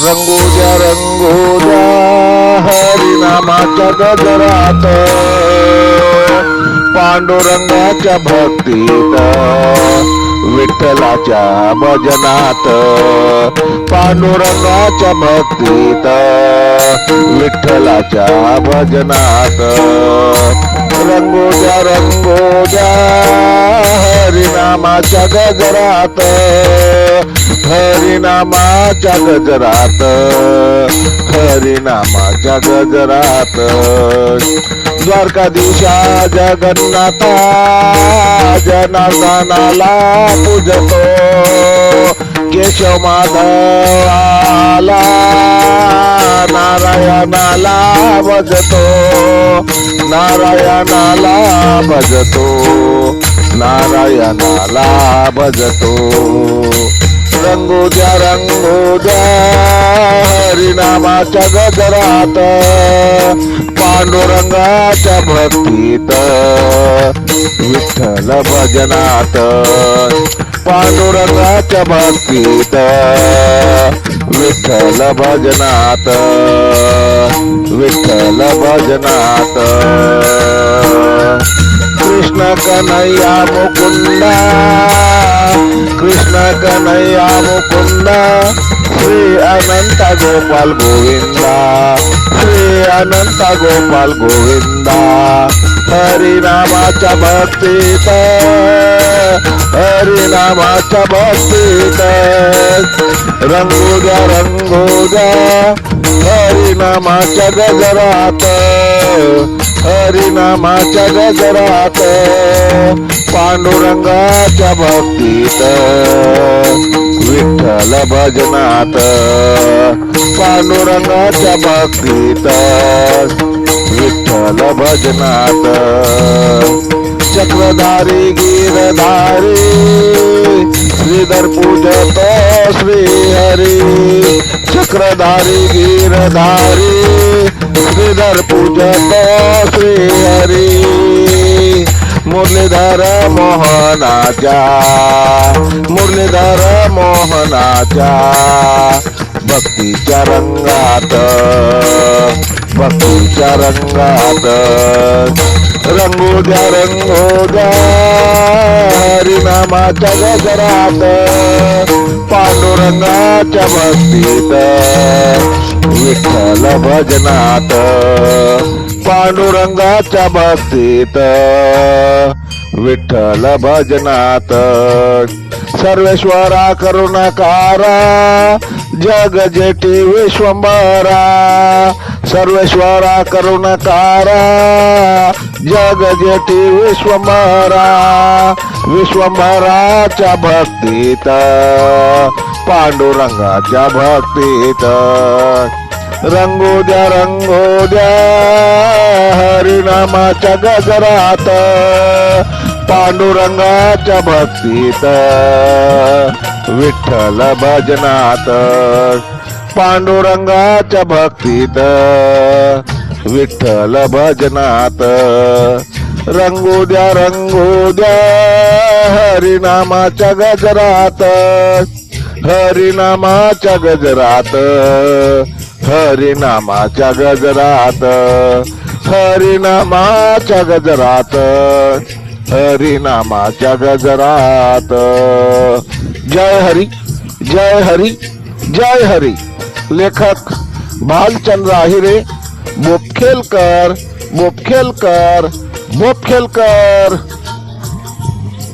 रंगोद्या हरिनामाच्या गजरात, पांडुरंगाच्या भक्तीत, विठ्ठलाच्या भजनात, पांडुरंगाच्या भक्तीत, विठ्ठलाच्या भजनात. रंगोद्या हरिनामाच्या गजरात, हरिनामाच्या गजरात, हरिनामाच्या गजरात. द्वारकाधीशा जगन्नाथा जनार्दनाला पूजतो, केशव माधवाला नारायणाला भजतो, नारायणाला भजतो, नारायणाला भजतो. रंगोद्या हरिनामाच्या गजरात, पांडुरंगाच्या भक्तीत, विठ्ठल भजनात, पांडुरंगाच्या भक्तीत, विठ्ठल भजनात, विठ्ठल भजनात. कृष्ण कन्हैया मुकुंदा, कृष्ण कन्हैया मुकुंदा, श्री अनंत गोपाल गोविंदा, श्री अनंत गोपाल गोविंदा. हरिनामाच्या भक्तीत, हरिनामाच्या भक्तीत, रंगोद्या हरिनामाच्या गजरात, हरिनामाच्या गजरात, पांडुरंगाच्या भक्तीत, विठ्ठल भजनात, पांडुरंगाच्या भक्तीत, विठ्ठल भजनात. चक्रधारी गिरधारी, श्रीधर पूजतो श्री हरी, चक्रधारी गिरधारी, श्रीधर पूजतो श्री हरी. मुरलीधर मोहनाच्या, मुरलीधर मोहनाच्या, भक्तीच्या रंगात, भक्तीच्या रंगात. रंगोद्या हरिनामाच्या गजरात, पांडुरंगाच्या भक्तीत, विठ्ठल भजनात, पांडुरंगाच्या भक्तीत, विठ्ठल भजनात. सर्वेश्वरा करुणाकारा, जग जेठी विश्वंभरा, सर्वेश्वरा करुणाकारा, जग जेठी विश्वंभरा. विश्वंभराच्या भक्तीत, पांडुरंगाच्या भक्तीत. रंगोद्या हरिनामाच्या गजरात, पांडुरंगाच्या भक्तीत, विठ्ठल भजनात, पांडुरंगाच्या भक्तीत, विठ्ठल भजनात. रंगोद्या हरिनामाच्या गजरात, हरिनामाच्या गजरात, हरिनामाच्या गजरात, हरिनामाच्या गजरात, हरिनामाच्या गजरात. जय हरी, जय हरी, जय हरी. लेखक भालचंद्र आहिरे, बोपखेलकर, बोपखेलकर, बोपखेलकर.